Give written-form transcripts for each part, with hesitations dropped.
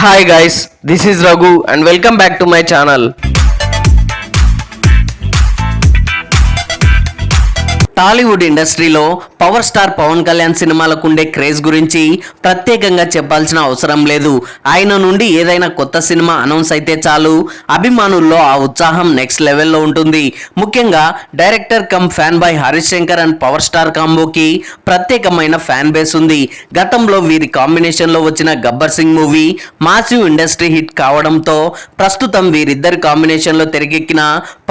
Hi guys, this is Raghu and welcome back to my channel. Tollywood ఇండస్ట్రీలో power star Pawan Kalyan సినిమాలకు ఉండే craze గురించి ప్రత్యేకంగా చెప్పాల్సిన అవసరం లేదు. ఆయన నుండి ఏదైనా కొత్త సినిమా అనౌన్స్ అయితే చాలు అభిమానుల్లో ఆ ఉత్సాహం నెక్స్ట్ లెవెల్లో ఉంటుంది. ముఖ్యంగా director cum fan boy Harish Shankar and power star కాంబోకి ప్రత్యేకమైన ఫ్యాన్ బేస్ ఉంది. గతంలో వీరి కాంబినేషన్లో వచ్చిన Gabbar Singh movie massive industry hit కావడంతో ప్రస్తుతం వీరిద్దరి కాంబినేషన్లో తెరకెక్కిన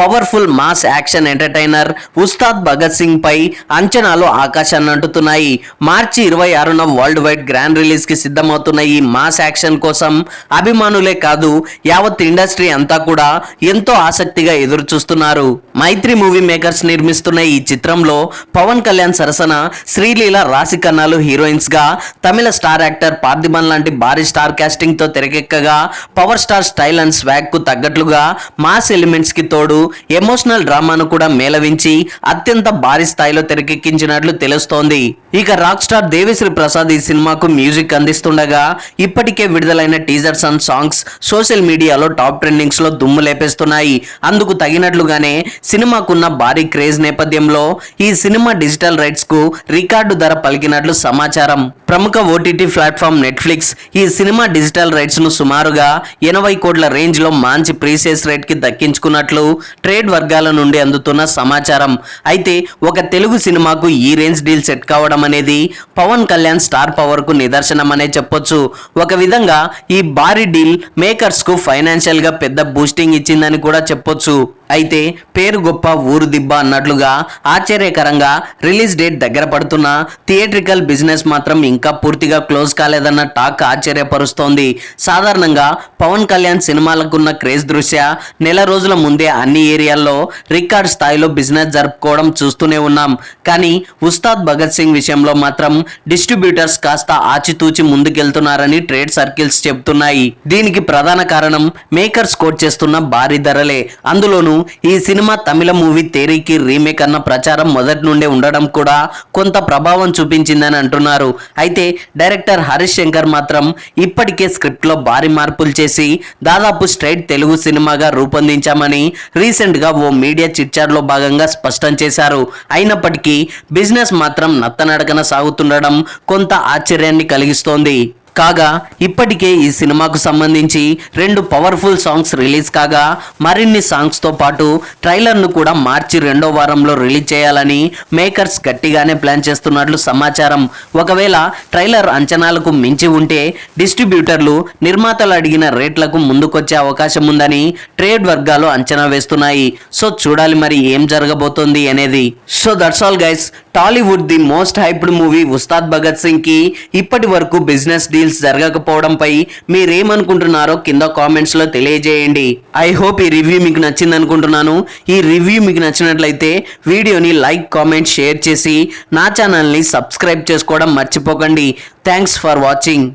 powerful mass action entertainer Ustaad Bhagat Singh పై అంచనాలు ఆకాశాన్ని అంటుతున్నాయి. మార్చి 26న వరల్డ్ వైడ్ గ్రాండ్ రిలీజ్ కి సిద్ధమవుతున్న ఈ మాస్ యాక్షన్ కోసం అభిమానులే కాదు యావత్ ఇండస్ట్రీ అంతా కూడా ఎంతో ఆసక్తిగా ఎదురు చూస్తున్నారు. మైత్రి మూవీ మేకర్స్ నిర్మిస్తున్న ఈ చిత్రంలో పవన్ కళ్యాణ్ సరసన శ్రీలీల రాశి ఖన్నాలు హీరోయిన్స్ గా తమిళ స్టార్ యాక్టర్ పార్థిబన్ లాంటి భారీ స్టార్ కాస్టింగ్ తో తెరకెక్కగా power star style and swag కు తగ్గట్లుగా మాస్ ఎలిమెంట్స్ కి తోడు ఎమోషనల్ డ్రామాను కూడా మేళవించి అత్యంత భారీ స్థాయిలో తెరకెక్కించినట్లు తెలుస్తోంది. ఇక రాక్ స్టార్ దేవిశ్రీ ప్రసాద్ ఈ సినిమాకు మ్యూజిక్ అందిస్తుండగా ఇప్పటికే విడుదలైన టీజర్స్ అండ్ సాంగ్స్ సోషల్ మీడియాలో టాప్ ట్రెండింగ్స్ లో దుమ్ము లేపేస్తున్నాయి. అందుకు తగినట్లుగానే సినిమాకున్న భారీ క్రేజ్ నేపథ్యంలో ఈ సినిమా డిజిటల్ రైట్స్ కు రికార్డు ధర పలికినట్లు సమాచారం. ప్రముఖ ఓటీటీ ప్లాట్ఫామ్ నెట్ఫ్లిక్స్ ఈ సినిమా డిజిటల్ రైట్స్ ను సుమారుగా 80 కోట్ల రేంజ్ లో మంచి ప్రీసేస్ రేట్ కి దక్కించుకున్నట్లు ట్రేడ్ వర్గాల నుండి అందుతున్న సమాచారం. అయితే ఒక తెలుగు సినిమాకు ఈ రేంజ్ డీల్ సెట్ కావడం అనేది పవన్ కళ్యాణ్ స్టార్ పవర్ కు నిదర్శనం అనే చెప్పొచ్చు. ఒక విధంగా ఈ భారీ డీల్ మేకర్స్ కు ఫైనాన్షియల్ గా పెద్ద బూస్టింగ్ ఇచ్చిందని కూడా చెప్పొచ్చు. అయితే పేరు గొప్ప ఊరు దిబ్బ అన్నట్లుగా ఆశ్చర్యకరంగా రిలీజ్ డేట్ దగ్గర పడుతున్న థియేట్రికల్ బిజినెస్ మాత్రం ఇంకా పూర్తిగా క్లోజ్ కాలేదన్న టాక్ ఆశ్చర్యపరుస్తోంది. సాధారణంగా పవన్ కళ్యాణ్ సినిమాలకున్న క్రేజ్ దృష్ట్యా నెల రోజుల ముందే అన్ని ఏరియాల్లో రికార్డ్ స్థాయిలో బిజినెస్ జరుపుకోవడం చూస్తూనే ఉన్నాం. కానీ ఉస్తాద్ భగత్ సింగ్ విషయంలో మాత్రం డిస్ట్రిబ్యూటర్స్ కాస్త ఆచితూచి ముందుకెళ్తున్నారని ట్రేడ్ సర్కిల్స్ చెబుతున్నాయి. దీనికి ప్రధాన కారణం మేకర్స్ కోట్ చేస్తున్న భారీ ధరలే. అందులోనూ ఈ సినిమా తమిళ మూవీ తేరీకి రీమేక్ అన్న ప్రచారం మొదటి నుండే ఉండడం కూడా కొంత ప్రభావం చూపించిందని అంటున్నారు. అయితే డైరెక్టర్ హరీష్ శంకర్ మాత్రం ఇప్పటికే స్క్రిప్ట్ లో భారీ మార్పులు చేసి దాదాపు స్ట్రైట్ తెలుగు సినిమాగా రూపొందించామని రీసెంట్ గా ఓ మీడియా చిట్చాట్ లో భాగంగా స్పష్టం చేశారు. అయినప్పటికీ బిజినెస్ మాత్రం నత్తనడకన సాగుతుండడం కొంత ఆశ్చర్యాన్ని కలిగిస్తోంది. కాగా ఇప్పటికే ఈ సినిమాకు సంబంధించి 2 పవర్ఫుల్ సాంగ్స్ రిలీజ్ కాగా మరిన్ని సాంగ్స్ తో పాటు ట్రైలర్ ను కూడా మార్చి 2వ వారంలో రిలీజ్ చేయాలని మేకర్స్ గట్టిగానే ప్లాన్ చేస్తున్నట్లు సమాచారం. ఒకవేళ ట్రైలర్ అంచనాలకు మించి ఉంటే డిస్ట్రిబ్యూటర్లు నిర్మాతలు అడిగిన రేట్లకు ముందుకొచ్చే అవకాశం ఉందని ట్రేడ్ వర్గాలు అంచనా వేస్తున్నాయి. సో చూడాలి మరి ఏం జరగబోతోంది అనేది. So that's all guys. Tollywood the most hyped movie Ustaad Bhagat Singh కి ఇప్పటి వరకు బిజినెస్ డీల్స్ జరగకపోవడంపై మీరేమనుకుంటున్నారో కింద కామెంట్స్ లో తెలియజేయండి. ఐ హోప్ ఈ రివ్యూ మీకు నచ్చింది అనుకుంటున్నాను. ఈ రివ్యూ మీకు నచ్చినట్లయితే వీడియోని లైక్, కామెంట్, షేర్ చేసి నా ఛానల్ని సబ్స్క్రైబ్ చేసుకోవడం మర్చిపోకండి. Thanks for watching.